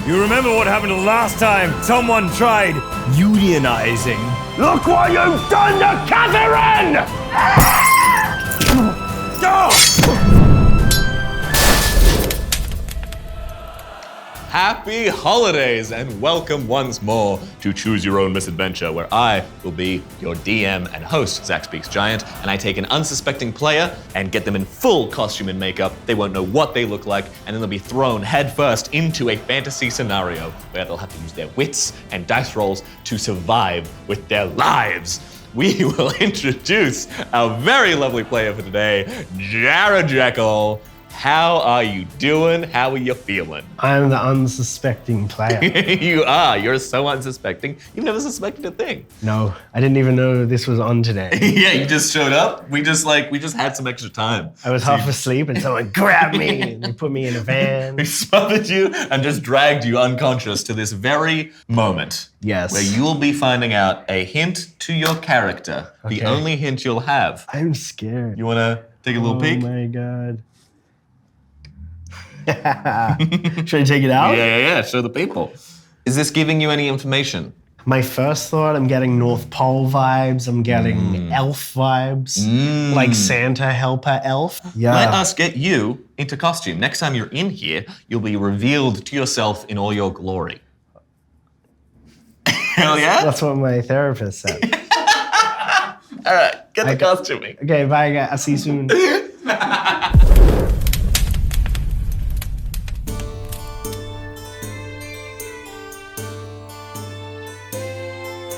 You remember what happened last time someone tried unionizing? Look what you've done to Catherine! Happy holidays and welcome once more to Choose Your Own Misadventure, where I will be your DM and host, Zach Speaks Giant, and I take an unsuspecting player and get them in full costume and makeup. They won't know what they look like, and then they'll be thrown headfirst into a fantasy scenario where they'll have to use their wits and dice rolls to survive with their lives. We will introduce our very lovely player for today, Jekyll. How are you doing? How are you feeling? I'm the unsuspecting player. You are. You're so unsuspecting. You've never suspected a thing. No, I didn't even know this was on today. Yeah, you just showed up. We just had some extra time. I was half asleep and someone grabbed me and they put me in a van. We smothered you and just dragged you unconscious to this very moment. Yes. Where you'll be finding out a hint to your character. Okay. The only hint you'll have. I'm scared. You want to take a little peek? Oh my God. Should I take it out? Yeah. Show the people. Is this giving you any information? My first thought, I'm getting North Pole vibes. I'm getting elf vibes. Like Santa helper elf. Yeah. Let us get you into costume. Next time you're in here, you'll be revealed to yourself in all your glory. Hell yeah? That's what my therapist said. All right, get the costuming. Okay, bye guys. I'll see you soon.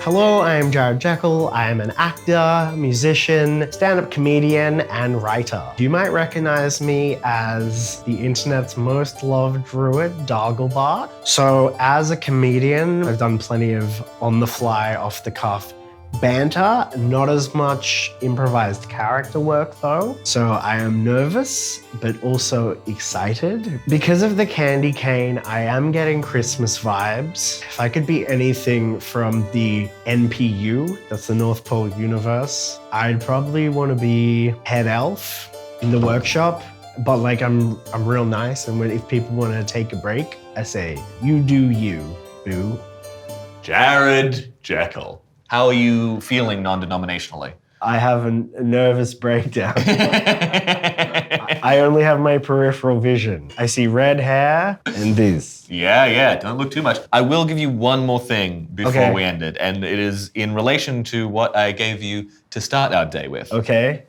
Hello, I'm Jekyll. I am an actor, musician, stand-up comedian, and writer. You might recognize me as the internet's most loved druid, Darglebart. So as a comedian, I've done plenty of on-the-fly, off-the-cuff banter, not as much improvised character work though. So I am nervous, but also excited. Because of the candy cane, I am getting Christmas vibes. If I could be anything from the NPU, that's the North Pole universe, I'd probably want to be head elf in the workshop. But like I'm real nice, and if people want to take a break, I say, you do you, boo. Jekyll. How are you feeling non-denominationally? I have a nervous breakdown. I only have my peripheral vision. I see red hair and this. Yeah, don't look too much. I will give you one more thing before we end it, and it is in relation to what I gave you to start our day with. Okay.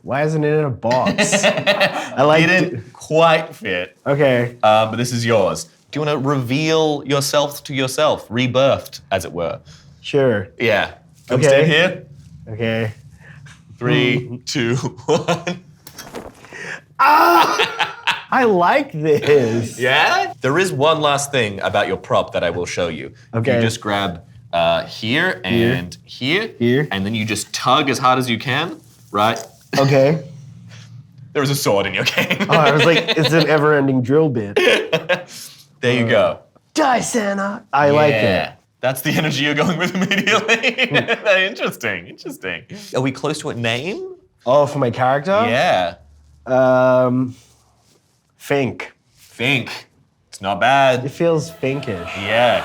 Why isn't it in a box? It didn't quite fit. Okay. But this is yours. Do you want to reveal yourself to yourself, rebirthed, as it were? Sure. Yeah. Come stand here. Okay. 3, 2, 1. I like this. Yeah? There is one last thing about your prop that I will show you. Okay. You just grab here and here, and then you just tug as hard as you can, right? Okay. There is a sword in your cane. Oh, I was like, it's an ever-ending drill bit. There you go. Die, Santa. I like it. That's the energy you're going with immediately. Interesting. Are we close to a name? Oh, for my character? Yeah. Fink. It's not bad. It feels finkish. Yeah.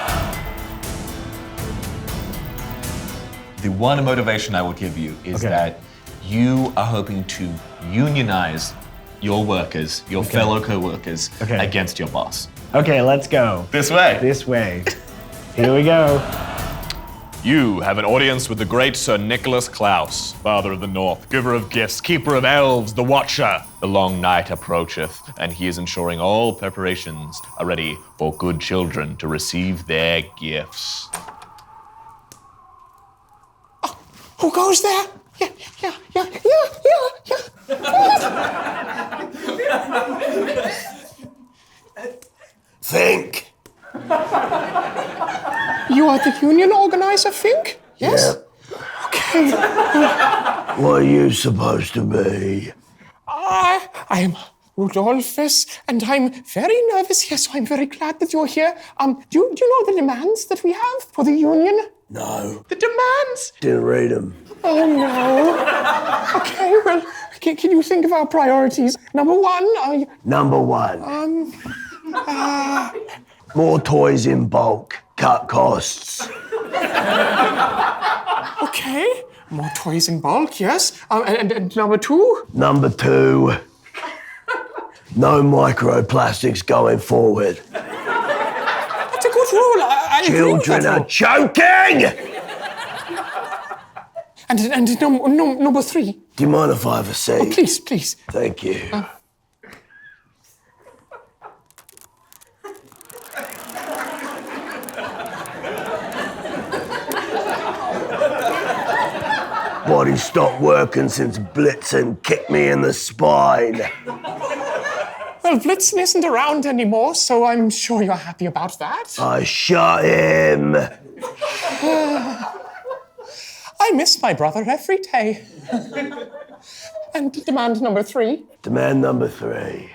The one motivation I will give you is that you are hoping to unionize your workers, your fellow co-workers, against your boss. Okay, let's go. This way. Here we go. You have an audience with the great Sir Nicholas Klaus, Father of the North, giver of gifts, keeper of elves, the Watcher. The long night approacheth, and he is ensuring all preparations are ready for good children to receive their gifts. Oh, who goes there? Yeah. Think. You are the union organizer, Fink? Yes? Yeah. Okay. What are you supposed to be? I am Rudolphus, and I'm very nervous here, so I'm very glad that you're here. Do you know the demands that we have for the union? No. The demands? Didn't read them. Oh, no. Okay, well, can you think of our priorities? Number one, More toys in bulk. Cut costs. Okay. More toys in bulk, yes. And number 2? Number 2. No microplastics going forward. That's a good rule. I agree with Children that are rule. choking! And number 3. Do you mind if I have a seat? Please, please. Thank you. Body stopped working since Blitzen kicked me in the spine. Well, Blitzen isn't around anymore, so I'm sure you're happy about that. I shot him. I miss my brother every day. And demand number 3. Demand number 3.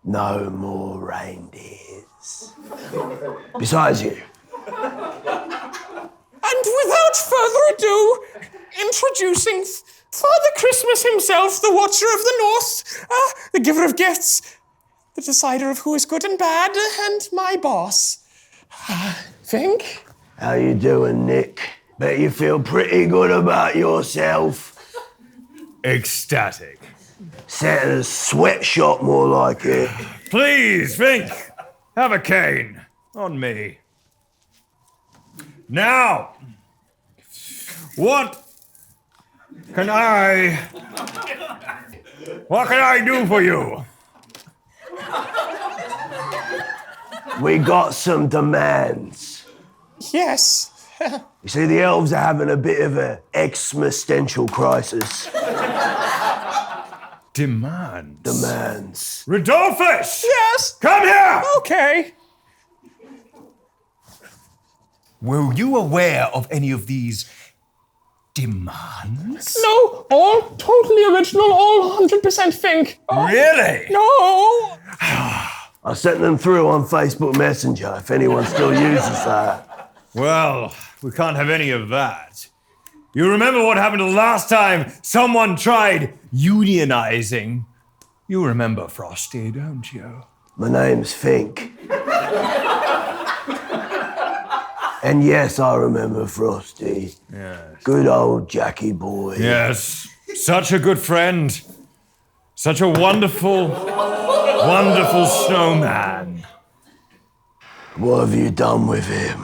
No more reindeers. Besides you. And without further ado, introducing Father Christmas himself, the Watcher of the North, the giver of gifts, the decider of who is good and bad, and my boss. Think? How you doing, Nick? Bet you feel pretty good about yourself. Ecstatic. Santa's sweatshop, more like it. Please, Fink, have a cane on me. Now, what can I do for you? We got some demands. Yes. You see, the elves are having a bit of an existential crisis. Demands. Demands. Rodolphus! Yes. Come here! Okay. Were you aware of any of these demands? No, all totally original, all 100% Fink. Oh, Really? no. I sent them through on Facebook Messenger if anyone still uses that. Well, we can't have any of that. You remember what happened the last time someone tried unionizing? You remember Frosty, don't you? My name's Fink. And yes, I remember Frosty. Yes. Good old Jackie boy. Yes. Such a good friend. Such a wonderful, wonderful snowman. What have you done with him?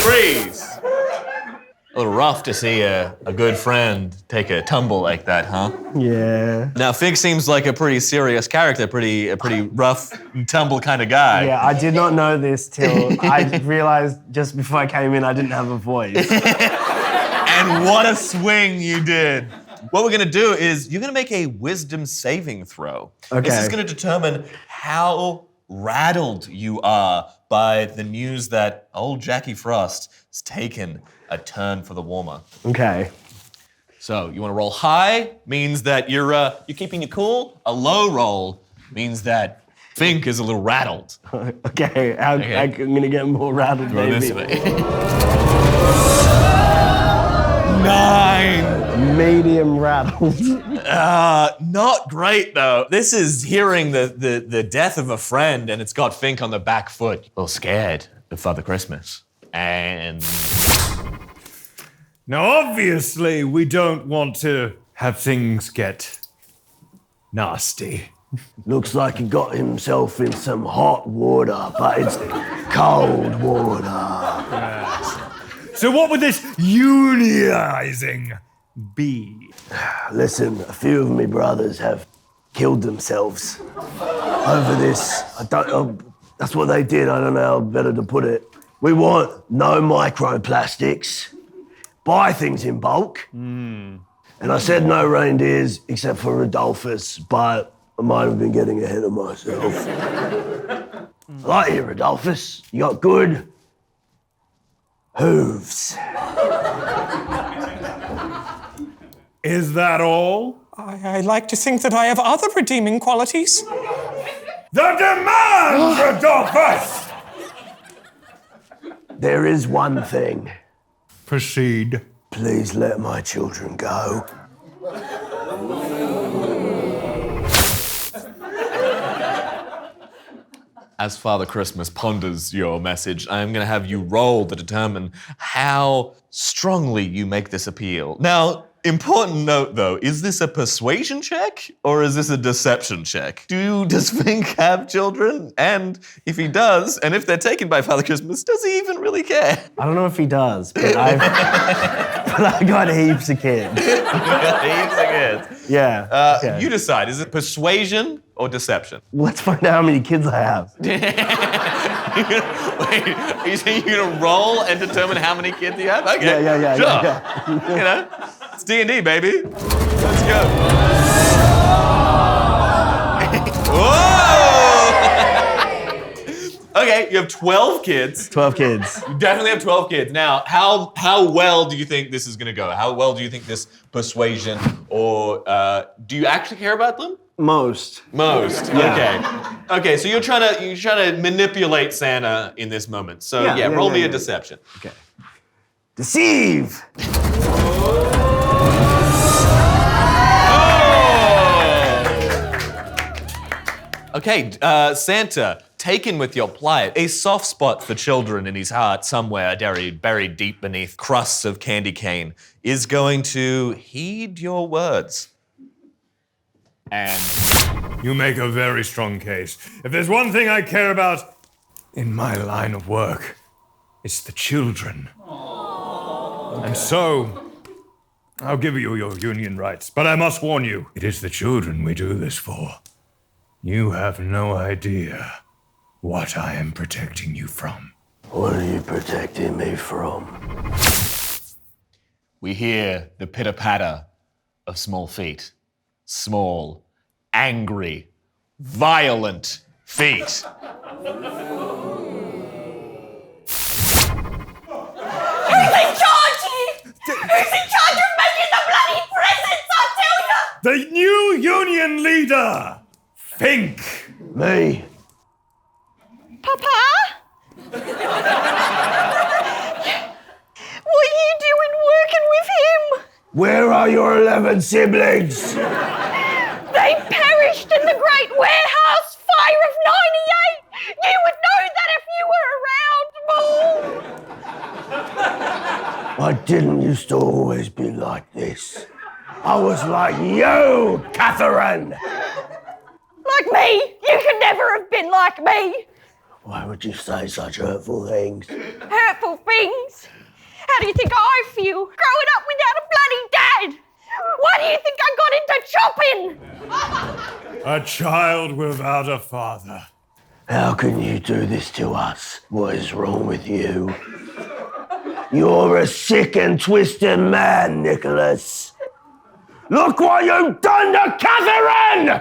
Freeze! A little rough to see a good friend take a tumble like that, huh? Yeah. Now, Fink seems like a pretty serious character, a pretty rough and tumble kind of guy. Yeah, I did not know this till I realized just before I came in I didn't have a voice. And what a swing you did. What we're gonna do is you're gonna make a wisdom saving throw. Okay. This is gonna determine how rattled you are by the news that old Jackie Frost has taken a turn for the warmer. Okay. So you want to roll high, means that you're keeping your cool. A low roll means that Fink is a little rattled. Okay, I'm gonna get more rattled, Go maybe. this way. 9. Medium rattled. Not great though. This is hearing the death of a friend, and it's got Fink on the back foot. A little scared of Father Christmas. And Now, obviously, we don't want to have things get nasty. Looks like he got himself in some hot water, but it's cold water. So what would this unionizing be? Listen, a few of my brothers have killed themselves over this. That's what they did. I don't know how better to put it. We want no microplastics, buy things in bulk. And I said no reindeers except for Rodolphus, but I might have been getting ahead of myself. I like you, Rodolphus. You got good hooves. Is that all? I like to think that I have other redeeming qualities. The demand, Rodolphus! There is one thing. Proceed. Please let my children go. as Father Christmas ponders your message, I'm going to have you roll to determine how strongly you make this appeal. Now, important note though, is this a persuasion check or is this a deception check? Does Fink have children? And if he does, and if they're taken by Father Christmas, does he even really care? I don't know if he does, but I got heaps of kids. Heaps of kids. Yeah. Okay. You decide, is it persuasion or deception? Let's find out how many kids I have. Wait, are you saying you're gonna roll and determine how many kids you have? Okay. Yeah. Sure. Yeah. You know, it's D&D, baby. Let's go. Whoa! Okay, you have 12 kids. 12 kids. You definitely have 12 kids. Now, how well do you think this is gonna go? How well do you think this persuasion, or do you actually care about them? Most. Yeah. Okay, so you're trying to manipulate Santa in this moment. So roll me a deception. Okay. Deceive! Okay, Santa, taken with your plight, a soft spot for children in his heart somewhere buried deep beneath crusts of candy cane, is going to heed your words. And you make a very strong case. If there's one thing I care about in my line of work, it's the children. And so, I'll give you your union rights, but I must warn you, it is the children we do this for. You have no idea what I am protecting you from. What are you protecting me from? We hear the pitter-patter of small feet. Small, angry, violent feet. Who's in charge here? Who's in charge of making the bloody presents, I tell ya? The new union leader! Fink! Me? Papa? What are you doing working with him? Where are your 11 siblings? They perished in the Great Warehouse Fire of '98! You would know that if you were around, Bull! I didn't used to always be like this. I was like you, Catherine! Like me? You could never have been like me! Why would you say such hurtful things? Hurtful things? How do you think I feel growing up without a bloody dad? Why do you think I got into chopping? A child without a father. How can you do this to us? What is wrong with you? You're a sick and twisted man, Nicholas. Look what you've done to Catherine!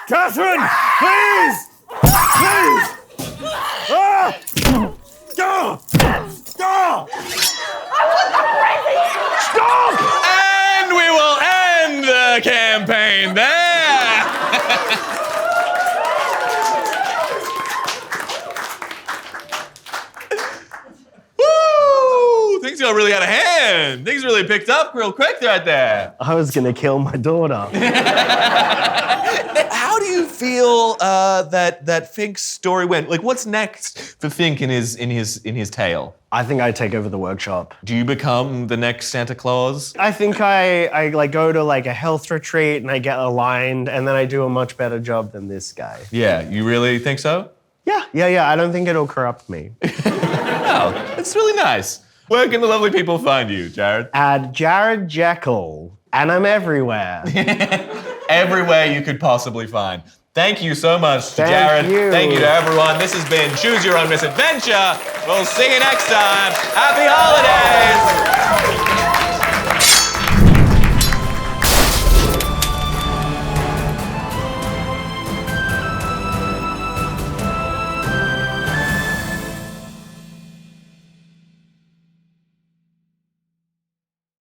Catherine, please! Please! Ah! Go! Go! Stop! And we will end the campaign there! Woo! Things got really out of hand. Things really picked up real quick right there. I was gonna kill my daughter. How do you feel that Fink's story went? Like, what's next for Fink in his tale? I think I take over the workshop. Do you become the next Santa Claus? I think I like go to like a health retreat and I get aligned and then I do a much better job than this guy. Yeah, you really think so? Yeah. I don't think it'll corrupt me. Oh, it's really nice. Where can the lovely people find you, Jared? Add Jared Jekyll, and I'm everywhere. Everywhere you could possibly find. Thank you so much to Thank Jared. you. Thank you to everyone. This has been Choose Your Own Misadventure. We'll see you next time. Happy holidays!